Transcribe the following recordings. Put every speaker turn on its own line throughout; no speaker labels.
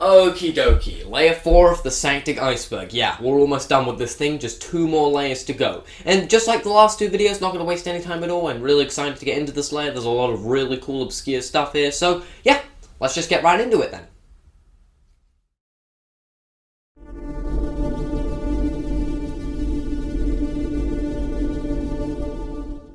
Okie dokie, layer 4 of the SAKTK Iceberg. Yeah, we're almost done with this thing, just 2 more layers to go. And just like the last 2 videos, not going to waste any time at all. I'm really excited to get into this layer. There's a lot of really cool obscure stuff here, so yeah, let's just get right into it then.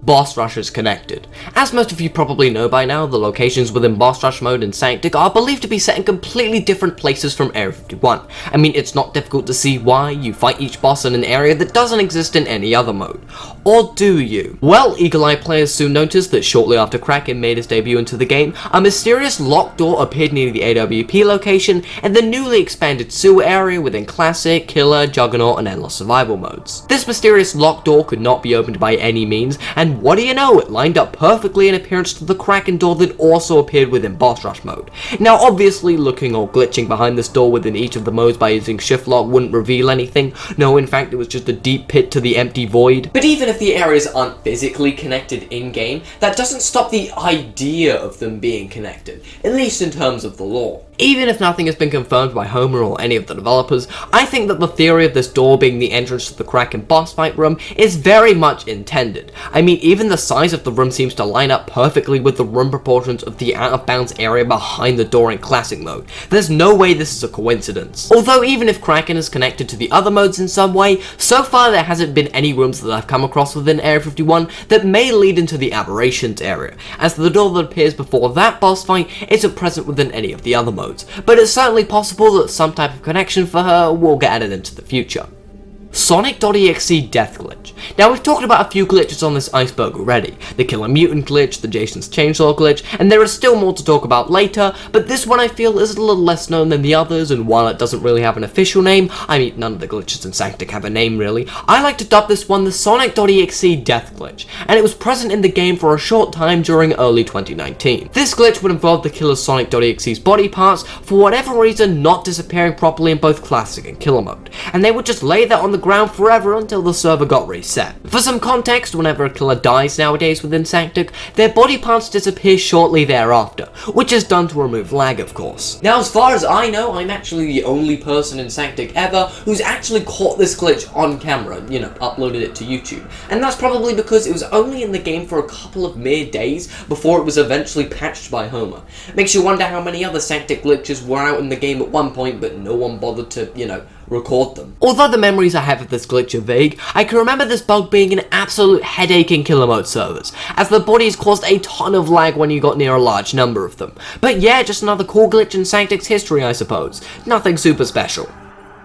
Boss Rush is connected. As most of you probably know by now, the locations within Boss Rush mode in SAKTK are believed to be set in completely different places from Area 51. I mean, it's not difficult to see why you fight each boss in an area that doesn't exist in any other mode. Or do you? Well, eagle-eyed players soon noticed that shortly after Kraken made his debut into the game, a mysterious locked door appeared near the AWP location and the newly expanded sewer area within Classic, Killer, Juggernaut, and Endless Survival modes. This mysterious locked door could not be opened by any means, and what do you know, it lined up perfectly in appearance to the Kraken door that also appeared within Boss Rush mode. Now obviously looking or glitching behind this door within each of the modes by using shift lock wouldn't reveal anything. No, in fact it was just a deep pit to the empty void. But even if the areas aren't physically connected in-game, that doesn't stop the idea of them being connected, at least in terms of the lore. Even if nothing has been confirmed by Homer or any of the developers, I think that the theory of this door being the entrance to the Kraken boss fight room is very much intended. I mean, even the size of the room seems to line up perfectly with the room proportions of the out-of-bounds area behind the door in Classic mode. There's no way this is a coincidence. Although even if Kraken is connected to the other modes in some way, so far there hasn't been any rooms that I've come across within Area 51 that may lead into the Aberrations area, as the door that appears before that boss fight isn't present within any of the other modes. But it's certainly possible that some type of connection for her will get added into the future. Sonic.exe death glitch. Now we've talked about a few glitches on this iceberg already. The Killer Mutant glitch, the Jason's Chainsaw glitch, and there is still more to talk about later, but this one I feel is a little less known than the others, and while it doesn't really have an official name, I mean none of the glitches in SAKTK have a name really, I like to dub this one the Sonic.exe death glitch, and it was present in the game for a short time during early 2019. This glitch would involve the killer's Sonic.exe's body parts for whatever reason not disappearing properly in both Classic and Killer mode, and they would just lay there on the ground forever until the server got reset. For some context, whenever a killer dies nowadays within SAKTK, their body parts disappear shortly thereafter, which is done to remove lag of course. Now as far as I know, I'm actually the only person in SAKTK ever who's actually caught this glitch on camera, you know, uploaded it to YouTube. And that's probably because it was only in the game for a couple of mere days before it was eventually patched by Homer. Makes you wonder how many other SAKTK glitches were out in the game at one point, but no one bothered to, you know, record them. Although the memories I have of this glitch are vague, I can remember this bug being an absolute headache in Killer mode servers, as the bodies caused a ton of lag when you got near a large number of them. But yeah, just another cool glitch in SAKTK's history I suppose. Nothing super special.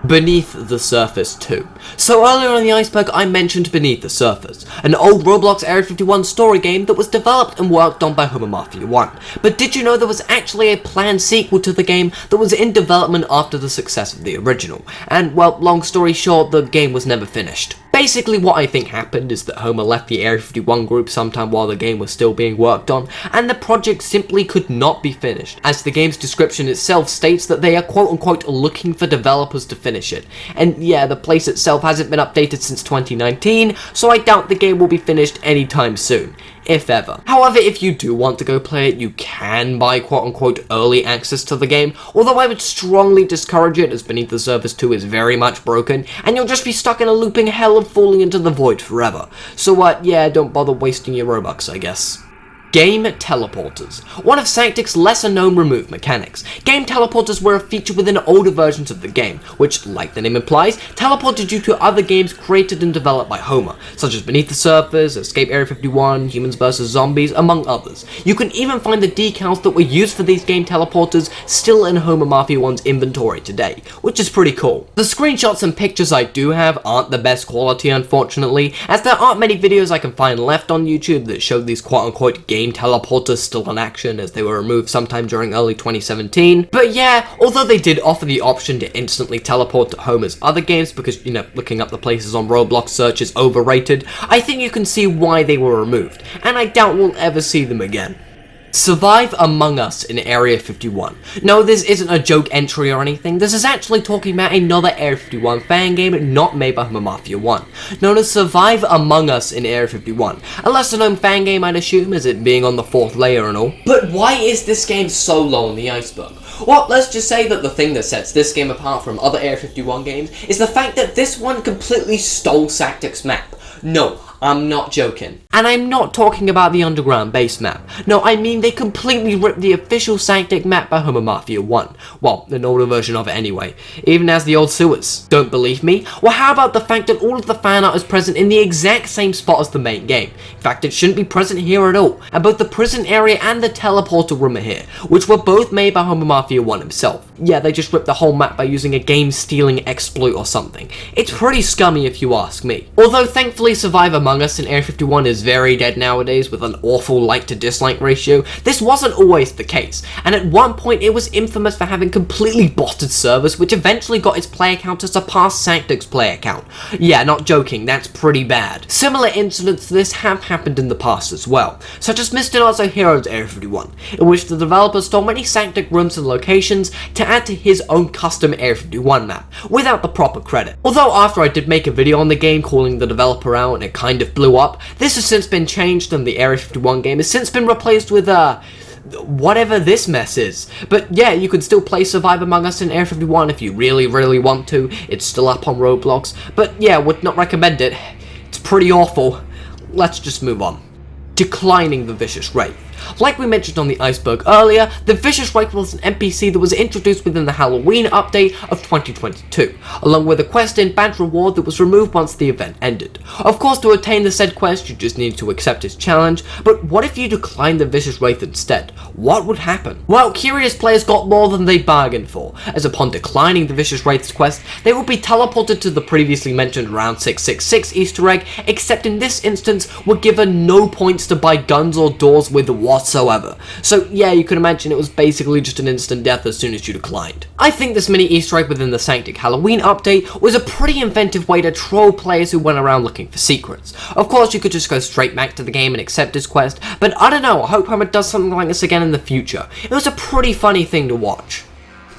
Beneath the Surface 2. So earlier on the iceberg I mentioned Beneath the Surface, an old Roblox Area 51 story game that was developed and worked on by Homer Mafia 1. But did you know there was actually a planned sequel to the game that was in development after the success of the original? And well, long story short, the game was never finished. Basically what I think happened is that Homer left the Area 51 group sometime while the game was still being worked on, and the project simply could not be finished, as the game's description itself states that they are quote-unquote looking for developers to finish it. And yeah, the place itself hasn't been updated since 2019, so I doubt the game will be finished anytime soon, if ever. However, if you do want to go play it, you can buy quote-unquote early access to the game, although I would strongly discourage it as Beneath the Surface 2 is very much broken, and you'll just be stuck in a looping hell of falling into the void forever. So yeah, don't bother wasting your Robux, I guess. Game teleporters. One of SAKTK's lesser known remove mechanics. Game teleporters were a feature within older versions of the game, which, like the name implies, teleported you to other games created and developed by Homer, such as Beneath the Surface, Escape Area 51, Humans vs. Zombies, among others. You can even find the decals that were used for these game teleporters still in Homer Mafia 1's inventory today, which is pretty cool. The screenshots and pictures I do have aren't the best quality unfortunately, as there aren't many videos I can find left on YouTube that show these quote-unquote game teleporters still in action, as they were removed sometime during early 2017. But yeah, although they did offer the option to instantly teleport to Homer's other games because, you know, looking up the places on Roblox search is overrated, I think you can see why they were removed, and I doubt we'll ever see them again. Survive Among Us in Area 51. No, this isn't a joke entry or anything. This is actually talking about another Area 51 fan game not made by Homer Mafia 1, known as Survive Among Us in Area 51. A lesser known fan game, I'd assume, as it being on the 4th layer and all. But why is this game so low on the iceberg? Well, let's just say that the thing that sets this game apart from other Area 51 games is the fact that this one completely stole SAKTK's map. No, I'm not joking. And I'm not talking about the underground base map. No, I mean they completely ripped the official SAKTK map by Homer Mafia 1. Well, an older version of it anyway. Even as the old sewers. Don't believe me? Well, how about the fact that all of the fan art is present in the exact same spot as the main game? In fact, it shouldn't be present here at all. And both the prison area and the teleporter room are here, which were both made by Homer Mafia 1 himself. Yeah, they just ripped the whole map by using a game-stealing exploit or something. It's pretty scummy if you ask me. Although thankfully Survive Among Us in Area 51 is very dead nowadays with an awful like to dislike ratio, this wasn't always the case, and at one point it was infamous for having completely botted servers which eventually got its player count to surpass SAKTK's player count. Yeah, not joking, that's pretty bad. Similar incidents to this have happened in the past as well, such as Mr. Not So Heroes Area 51, in which the developer stole many SAKTK rooms and locations to add to his own custom Area 51 map, without the proper credit. Although after I did make a video on the game calling the developer out and it kind of blew up, this has since been changed and the Area 51 game has since been replaced with whatever this mess is. But yeah, you can still play Survive Among Us in Area 51 if you really want to. It's still up on Roblox, but yeah, would not recommend it. It's pretty awful. Let's just move on. Declining the Vicious Wraith. Like we mentioned on the iceberg earlier, the Vicious Wraith was an NPC that was introduced within the Halloween update of 2022, along with a quest and badge reward that was removed once the event ended. Of course, to attain the said quest, you just need to accept his challenge, but what if you decline the Vicious Wraith instead? What would happen? Well, curious players got more than they bargained for, as upon declining the Vicious Wraith's quest, they would be teleported to the previously mentioned Round 666 Easter egg, except in this instance, were given no points to buy guns or doors with whatsoever. So yeah, you can imagine it was basically just an instant death as soon as you declined. I think this mini Easter egg within the SAKTK Halloween update was a pretty inventive way to troll players who went around looking for secrets. Of course, you could just go straight back to the game and accept his quest, but I don't know, I hope Homer does something like this again in the future. It was a pretty funny thing to watch.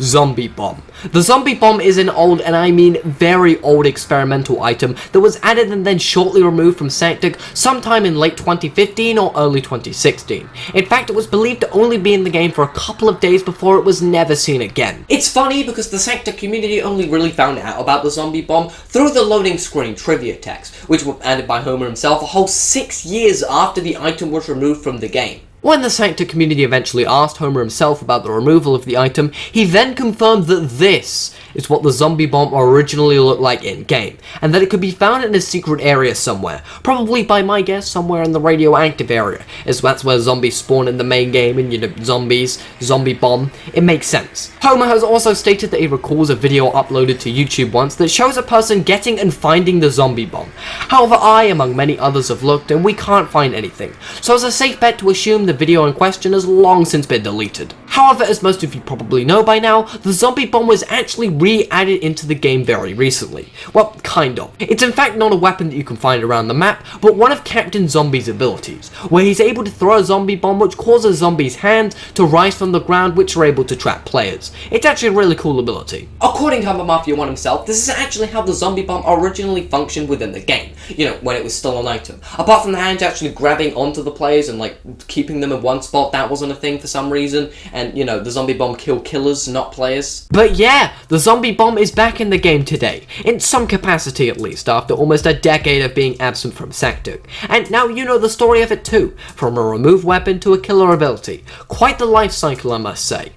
Zombie Bomb. The Zombie Bomb is an old, and I mean very old, experimental item that was added and then shortly removed from SAKTK sometime in late 2015 or early 2016. In fact, it was believed to only be in the game for a couple of days before it was never seen again. It's funny because the SAKTK community only really found out about the Zombie Bomb through the loading screen trivia text, which were added by Homer himself a whole 6 years after the item was removed from the game. When the SAKTK community eventually asked Homer himself about the removal of the item, he then confirmed that this is what the Zombie Bomb originally looked like in-game, and that it could be found in a secret area somewhere, probably by my guess somewhere in the radioactive area, as that's where zombies spawn in the main game and you know, zombies, Zombie Bomb, it makes sense. Homer has also stated that he recalls a video uploaded to YouTube once that shows a person getting and finding the Zombie Bomb. However, I, among many others, have looked and we can't find anything, so it's a safe bet to assume the video in question has long since been deleted. However, as most of you probably know by now, the Zombie Bomb was actually re-added into the game very recently. Well, kind of. It's in fact not a weapon that you can find around the map, but one of Captain Zombie's abilities, where he's able to throw a zombie bomb which causes zombies' hands to rise from the ground, which are able to trap players. It's actually a really cool ability. According to Homer Mafia 1 himself, this is actually how the Zombie Bomb originally functioned within the game, you know, when it was still an item. Apart from the hands actually grabbing onto the players and like keeping them in one spot, that wasn't a thing for some reason, and you know, the Zombie Bomb killed killers, not players. But yeah, the Zombie Bomb is back in the game today, in some capacity at least, after almost a decade of being absent from SAKTK. And now you know the story of it too, from a removed weapon to a killer ability. Quite the life cycle, I must say.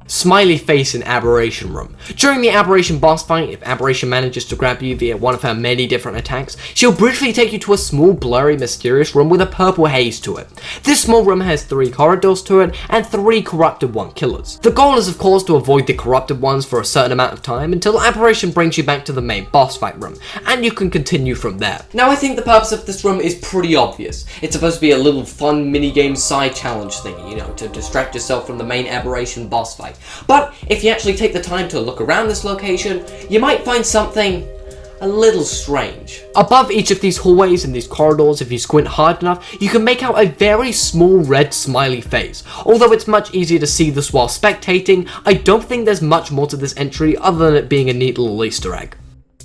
Smiley Face in Aberration Room. During the Aberration boss fight, if Aberration manages to grab you via one of her many different attacks, she'll briefly take you to a small, blurry, mysterious room with a purple haze to it. This small room has 3 corridors to it and 3 Corrupted One killers. The goal is of course to avoid the Corrupted Ones for a certain amount of time until Aberration brings you back to the main boss fight room, and you can continue from there. Now I think the purpose of this room is pretty obvious. It's supposed to be a little fun minigame side challenge thingy, you know, to distract yourself from the main Aberration boss fight. But if you actually take the time to look around this location, you might find something a little strange. Above each of these hallways and these corridors, if you squint hard enough, you can make out a very small red smiley face. Although it's much easier to see this while spectating, I don't think there's much more to this entry other than it being a neat little Easter egg.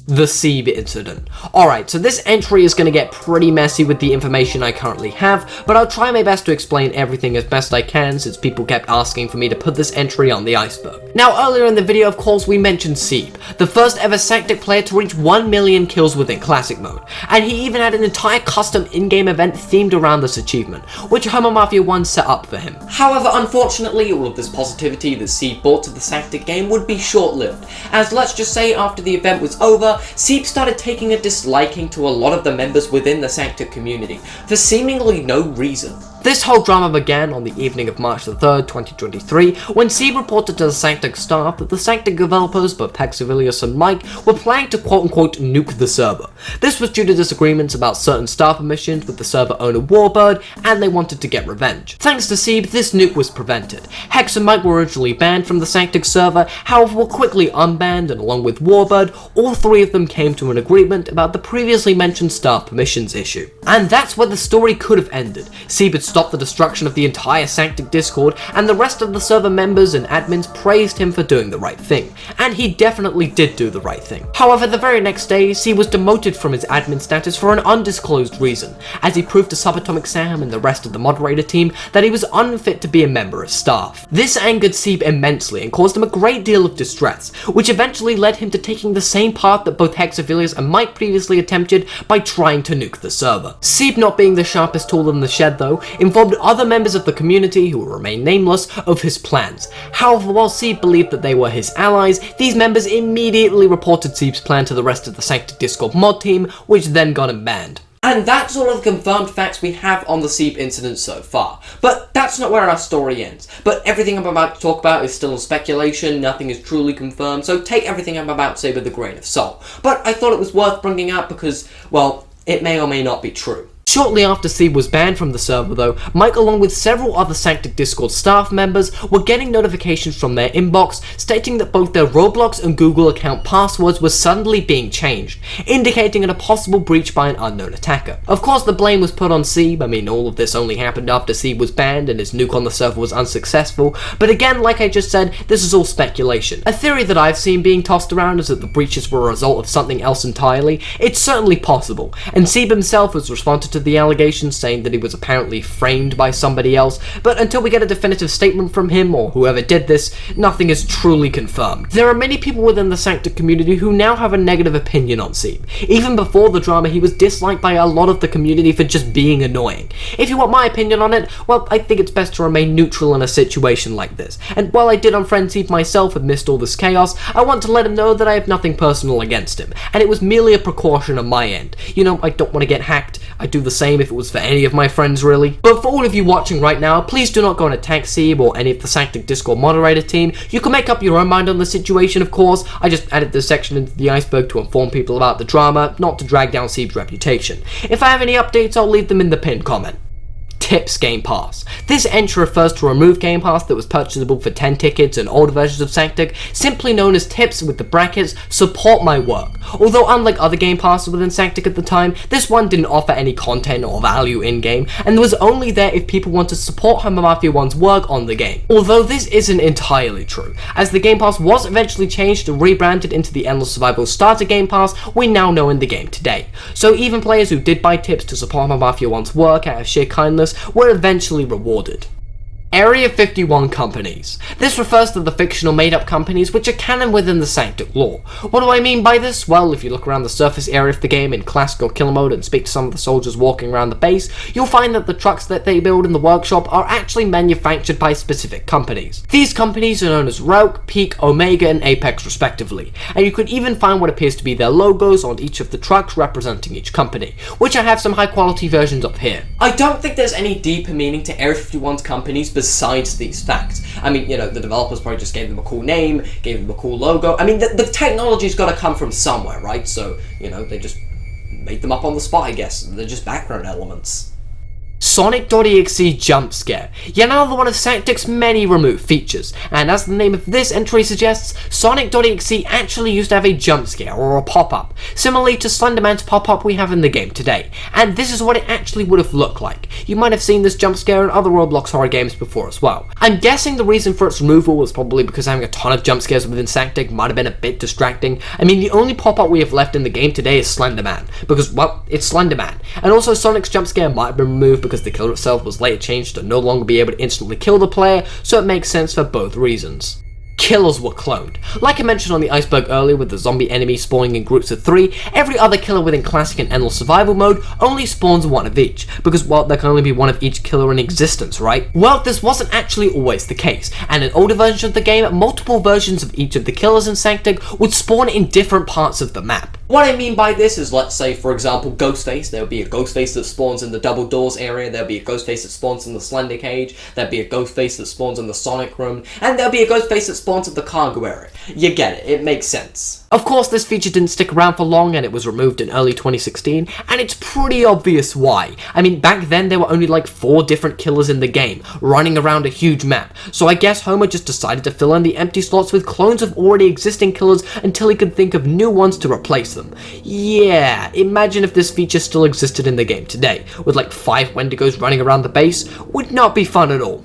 The Seeb incident. Alright, so this entry is going to get pretty messy with the information I currently have, but I'll try my best to explain everything as best I can since people kept asking for me to put this entry on the iceberg. Now earlier in the video, of course, we mentioned Seeb, the first ever SAKTK player to reach 1 million kills within classic mode, and he even had an entire custom in-game event themed around this achievement, which Homo Mafia 1 set up for him. However, unfortunately, all of this positivity that Seeb brought to the SAKTK game would be short-lived, as let's just say after the event was over, Seeb started taking a disliking to a lot of the members within the SAKTK community, for seemingly no reason. This whole drama began on the evening of March the 3rd, 2023, when Seeb reported to the SAKTK staff that the SAKTK developers, both Hexavilius and Mike, were planning to quote-unquote nuke the server. This was due to disagreements about certain staff permissions with the server owner Warbird, and they wanted to get revenge. Thanks to Seeb, this nuke was prevented. Hex and Mike were originally banned from the SAKTK server, however were quickly unbanned, and along with Warbird, all three of them came to an agreement about the previously mentioned staff permissions issue. And that's where the story could have ended. Seeb had stopped the destruction of the entire SAKTK Discord, and the rest of the server members and admins praised him for doing the right thing, and he definitely did do the right thing. However, the very next day, Seeb was demoted from his admin status for an undisclosed reason, as he proved to Subatomic Sam and the rest of the moderator team that he was unfit to be a member of staff. This angered Seeb immensely and caused him a great deal of distress, which eventually led him to taking the same path that both Hexavilius and Mike previously attempted by trying to nuke the server. Seeb, not being the sharpest tool in the shed though, informed other members of the community, who will remain nameless, of his plans. However, while Seeb believed that they were his allies, these members immediately reported Seeb's plan to the rest of the SAKTK Discord mod team, which then got him banned. And that's all of the confirmed facts we have on the Seeb incident so far. But that's not where our story ends. But everything I'm about to talk about is still in speculation, nothing is truly confirmed, so take everything I'm about to say with a grain of salt. But I thought it was worth bringing up because, well, it may or may not be true. Shortly after Seeb was banned from the server though, Mike along with several other SAKTK Discord staff members were getting notifications from their inbox stating that both their Roblox and Google account passwords were suddenly being changed, indicating a possible breach by an unknown attacker. Of course the blame was put on Seeb. I mean, all of this only happened after Seeb was banned and his nuke on the server was unsuccessful, but again, like I just said, this is all speculation. A theory that I've seen being tossed around is that the breaches were a result of something else entirely. It's certainly possible, and Seeb himself has responded to the allegations saying that he was apparently framed by somebody else, but until we get a definitive statement from him or whoever did this, nothing is truly confirmed. There are many people within the SAKTK community who now have a negative opinion on Seeb. Even before the drama, he was disliked by a lot of the community for just being annoying. If you want my opinion on it, well, I think it's best to remain neutral in a situation like this. And while I did unfriend Seeb myself amidst all this chaos, I want to let him know that I have nothing personal against him, and it was merely a precaution on my end. You know, I don't want to get hacked. I'd do the same if it was for any of my friends really. But for all of you watching right now, please do not go and attack Seeb or any of the SAKTK Discord moderator team. You can make up your own mind on the situation, of course. I just added this section into the iceberg to inform people about the drama, not to drag down Seeb's reputation. If I have any updates, I'll leave them in the pinned comment. Tips Game Pass. This entry refers to a removed Game Pass that was purchasable for 10 tickets in older versions of SAKTK, simply known as tips with the brackets, support my work. Although unlike other Game Passes within SAKTK at the time, this one didn't offer any content or value in-game, and was only there if people wanted to support Homo Mafia 1's work on the game. Although this isn't entirely true, as the Game Pass was eventually changed and rebranded into the Endless Survival Starter Game Pass we now know in the game today. So even players who did buy tips to support Homo Mafia 1's work out of sheer kindness were eventually rewarded. Area 51 companies. This refers to the fictional made-up companies which are canon within the SAKTK lore. What do I mean by this? Well, if you look around the surface area of the game in classic or killer mode and speak to some of the soldiers walking around the base, you'll find that the trucks that they build in the workshop are actually manufactured by specific companies. These companies are known as Rauk, Peak, Omega, and Apex respectively, and you could even find what appears to be their logos on each of the trucks representing each company, which I have some high quality versions of here. I don't think there's any deeper meaning to Area 51's companies besides these facts. I mean, you know, the developers probably just gave them a cool name, gave them a cool logo. I mean, the technology's got to come from somewhere, right? So, you know, they just made them up on the spot, I guess. They're just background elements. Sonic.exe jump scare, yet another one of SAKTK's many removed features, and as the name of this entry suggests, Sonic.exe actually used to have a jump scare or a pop-up, similarly to Slenderman's pop-up we have in the game today, and this is what it actually would have looked like. You might have seen this jump scare in other Roblox horror games before as well. I'm guessing the reason for its removal was probably because having a ton of jump scares within SAKTK might have been a bit distracting. I mean, the only pop-up we have left in the game today is Slenderman, because, well, it's Slenderman. And also Sonic's jump scare might have been removed because the killer itself was later changed to no longer be able to instantly kill the player, so it makes sense for both reasons. Killers were cloned. Like I mentioned on the iceberg earlier with the zombie enemy spawning in groups of 3, every other killer within classic and endless survival mode only spawns one of each, because, well, there can only be one of each killer in existence, right? Well, this wasn't actually always the case, and in older versions of the game, multiple versions of each of the killers in SAKTK would spawn in different parts of the map. What I mean by this is, let's say, for example, Ghostface. There'll be a Ghostface that spawns in the double doors area, there'll be a Ghostface that spawns in the Slender Cage, there'll be a Ghostface that spawns in the Sonic Room, and there'll be a Ghostface that spawns at the cargo area. You get it makes sense. Of course, this feature didn't stick around for long and it was removed in early 2016, and it's pretty obvious why. I mean, back then there were only like 4 different killers in the game, running around a huge map, so I guess Homer just decided to fill in the empty slots with clones of already existing killers until he could think of new ones to replace them. Yeah, imagine if this feature still existed in the game today, with like 5 Wendigos running around the base. Would not be fun at all.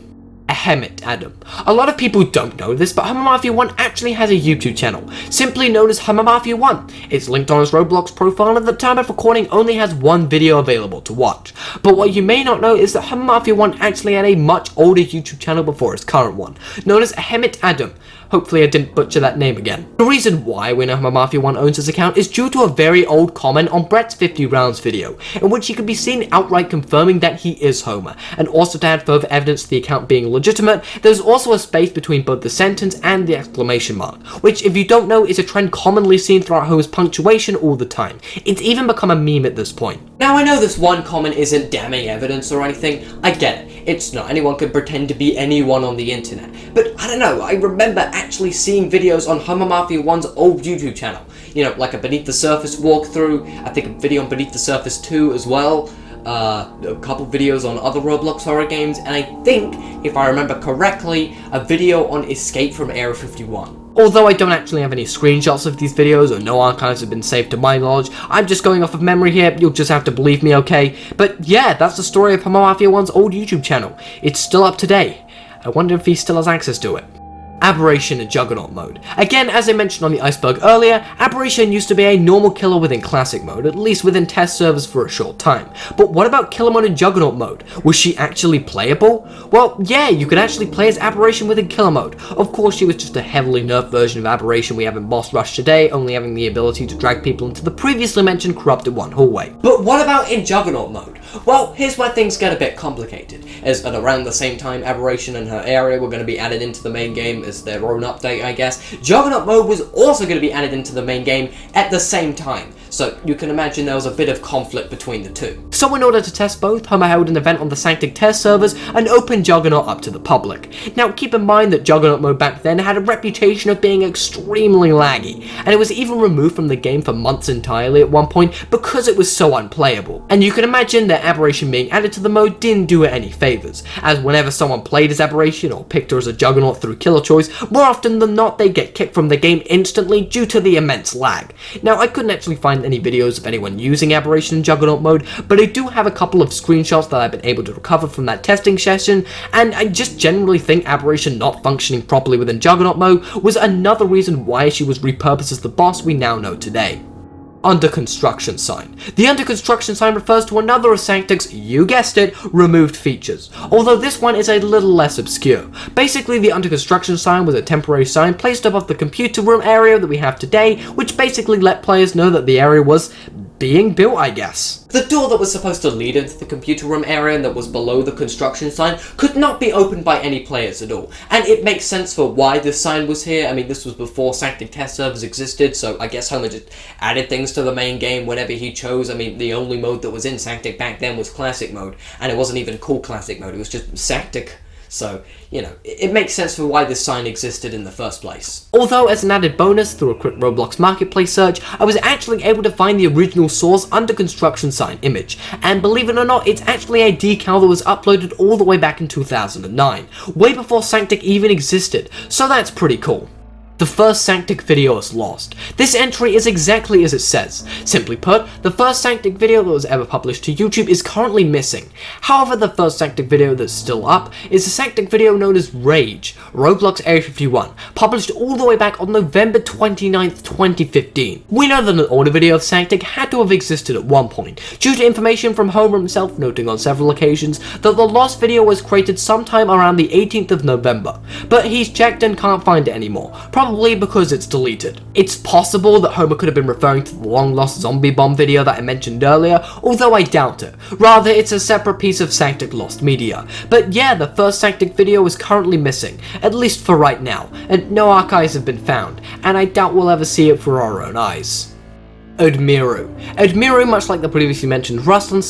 Adam. A lot of people don't know this, but HummerMafia1 actually has a YouTube channel, simply known as HummerMafia1. It's linked on his Roblox profile, and at the time of recording only has 1 video available to watch. But what you may not know is that HummerMafia1 actually had a much older YouTube channel before his current one, known as Adam. Hopefully I didn't butcher that name again. The reason why we know HummerMafia1 owns his account is due to a very old comment on Brett's 50 rounds video, in which he could be seen outright confirming that he is Homer, and also to add further evidence to the account being legitimate, there's also a space between both the sentence and the exclamation mark, which, if you don't know, is a trend commonly seen throughout Homer's punctuation all the time. It's even become a meme at this point. Now I know this one comment isn't damning evidence or anything, I get it, it's not, anyone can pretend to be anyone on the internet, but I don't know, I remember actually seeing videos on HummerMafia1's old YouTube channel, you know, like a Beneath the Surface walkthrough, I think a video on Beneath the Surface 2 as well, a couple videos on other Roblox horror games, and I think, if I remember correctly, a video on Escape from Area 51. Although I don't actually have any screenshots of these videos or no archives have been saved to my knowledge, I'm just going off of memory here, you'll just have to believe me, okay? But yeah, that's the story of HummerMafia1's old YouTube channel. It's still up today. I wonder if he still has access to it. Aberration in Juggernaut mode. Again, as I mentioned on the iceberg earlier, Aberration used to be a normal killer within classic mode, at least within test servers for a short time. But what about killer mode in Juggernaut mode? Was she actually playable? Well, yeah, you could actually play as Aberration within killer mode. Of course, she was just a heavily nerfed version of Aberration we have in Boss Rush today, only having the ability to drag people into the previously mentioned corrupted one hallway. But what about in Juggernaut mode? Well, here's where things get a bit complicated, as at around the same time Aberration and her area were going to be added into the main game as their own update, I guess, Juggernaut mode was also going to be added into the main game at the same time, so you can imagine there was a bit of conflict between the two. So in order to test both, Homer held an event on the SAKTK test servers and opened Juggernaut up to the public. Now keep in mind that Juggernaut mode back then had a reputation of being extremely laggy, and it was even removed from the game for months entirely at one point because it was so unplayable. And you can imagine that Aberration being added to the mode didn't do it any favours, as whenever someone played as Aberration or picked her as a Juggernaut through killer choice, more often than not they get kicked from the game instantly due to the immense lag. Now I couldn't actually find any videos of anyone using Aberration in Juggernaut mode, but I do have a couple of screenshots that I've been able to recover from that testing session, and I just generally think Aberration not functioning properly within Juggernaut mode was another reason why she was repurposed as the boss we now know today. Under construction sign. The under construction sign refers to another of SAKTK's, you guessed it, removed features, although this one is a little less obscure. Basically, the under construction sign was a temporary sign placed above the computer room area that we have today, which basically let players know that the area was being built, I guess. The door that was supposed to lead into the computer room area and that was below the construction sign could not be opened by any players at all, and it makes sense for why this sign was here. I mean, this was before SAKTK test servers existed, so I guess Homer just added things to the main game whenever he chose. I mean, the only mode that was in SAKTK back then was classic mode, and it wasn't even called classic mode, it was just SAKTK So, you know, it makes sense for why this sign existed in the first place. Although, as an added bonus, through a quick Roblox Marketplace search, I was actually able to find the original source under construction sign image, and believe it or not, it's actually a decal that was uploaded all the way back in 2009, way before SAKTK even existed, so that's pretty cool. The first SAKTK video is lost. This entry is exactly as it says. Simply put, the first SAKTK video that was ever published to YouTube is currently missing. However, the first SAKTK video that's still up is a SAKTK video known as Rage, Roblox SAKTK published all the way back on November 29th, 2015. We know that an older video of SAKTK had to have existed at one point, due to information from Homer himself noting on several occasions that the lost video was created sometime around the 18th of November, but he's checked and can't find it anymore. Probably because it's deleted. It's possible that Homer could have been referring to the long lost zombie bomb video that I mentioned earlier, although I doubt it. Rather, it's a separate piece of SAKTK lost media. But yeah, the first SAKTK video is currently missing, at least for right now, and no archives have been found, and I doubt we'll ever see it for our own eyes. Admiru, much like the previously mentioned Ruslan,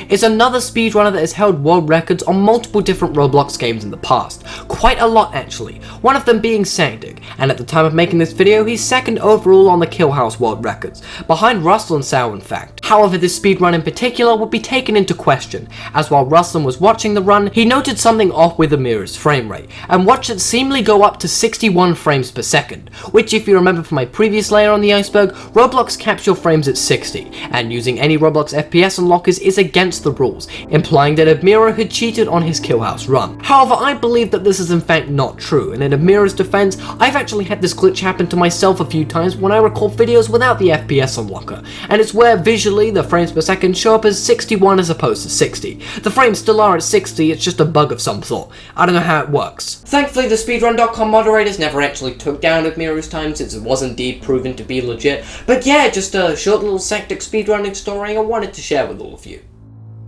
is another speedrunner that has held world records on multiple different Roblox games in the past. Quite a lot actually, one of them being SAKTK, and at the time of making this video he's second overall on the Kill House world records, behind Ruslan in fact. However, this speedrun in particular would be taken into question, as while Ruslan was watching the run, he noted something off with Admiru's frame rate, and watched it seemingly go up to 61 frames per second, which if you remember from my previous layer on the iceberg, Roblox caps your frames at 60, and using any Roblox FPS unlockers is against the rules, implying that Admiru had cheated on his Kill House run. However, I believe that this is in fact not true, and in Admiru's defense, I've actually had this glitch happen to myself a few times when I record videos without the FPS unlocker, and it's where visually the frames per second show up as 61 as opposed to 60. The frames still are at 60, it's just a bug of some sort. I don't know how it works. Thankfully, the speedrun.com moderators never actually took down Admiru's time since it was indeed proven to be legit, but yeah, just a short little SAKTK speedrunning story I wanted to share with all of you.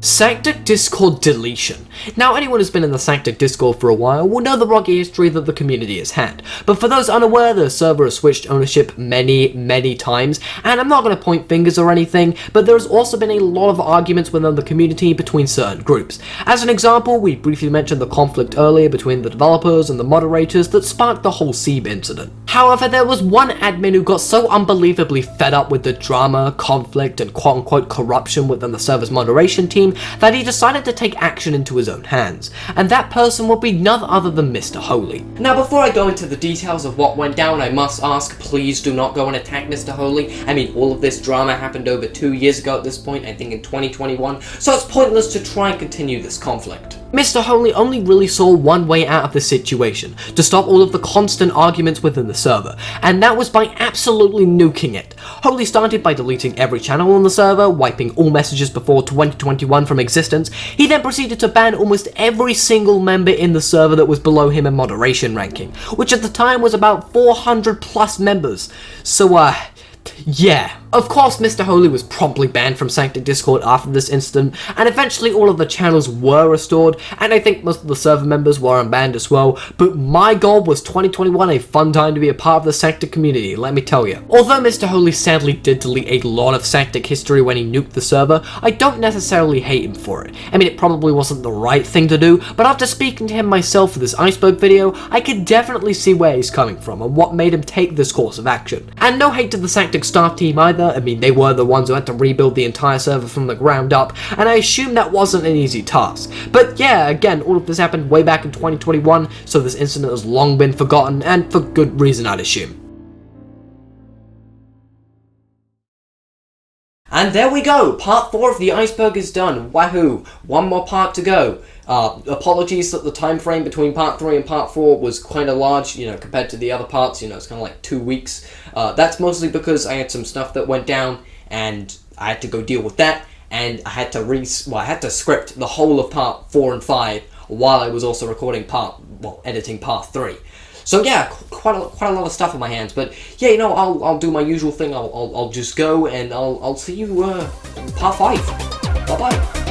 SAKTK Discord deletion. Now, anyone who's been in the SAKTK Discord for a while will know the rocky history that the community has had, but for those unaware, the server has switched ownership many times, and I'm not going to point fingers or anything, but there has also been a lot of arguments within the community between certain groups. As an example, we briefly mentioned the conflict earlier between the developers and the moderators that sparked the whole Seeb incident. However, there was one admin who got so unbelievably fed up with the drama, conflict, and quote-unquote corruption within the server's moderation team that he decided to take action into his own hands, and that person would be none other than Mr. Holy. Now, before I go into the details of what went down, I must ask, please do not go and attack Mr. Holy. I mean, all of this drama happened over 2 years ago at this point, I think in 2021, so it's pointless to try and continue this conflict. Mr. Holy only really saw one way out of the situation, to stop all of the constant arguments within the server, and that was by absolutely nuking it. Holy started by deleting every channel on the server, wiping all messages before 2021 from existence. He then proceeded to ban almost every single member in the server that was below him in moderation ranking, which at the time was about 400 plus members. So yeah. Of course, Mr. Holy was promptly banned from SAKTK Discord after this incident, and eventually all of the channels were restored, and I think most of the server members were unbanned as well, but my god, was 2021 a fun time to be a part of the SAKTK community, let me tell you. Although Mr. Holy sadly did delete a lot of SAKTK history when he nuked the server, I don't necessarily hate him for it. I mean, it probably wasn't the right thing to do, but after speaking to him myself for this iceberg video, I could definitely see where he's coming from and what made him take this course of action. And no hate to the SAKTK staff team either. I mean, they were the ones who had to rebuild the entire server from the ground up, and I assume that wasn't an easy task. But yeah, again, all of this happened way back in 2021, so this incident has long been forgotten, and for good reason, I'd assume. And there we go, part 4 of the iceberg is done, wahoo, one more part to go. Apologies that the time frame between part 3 and part 4 was kind of large, you know, compared to the other parts, you know, it's kind of like 2 weeks. That's mostly because I had some stuff that went down, and I had to go deal with that, and I had to script the whole of part 4 and 5 while I was also recording editing part 3. So yeah, quite a lot of stuff on my hands, but yeah, you know, I'll do my usual thing. I'll just go, and I'll see you in part 5. Bye bye.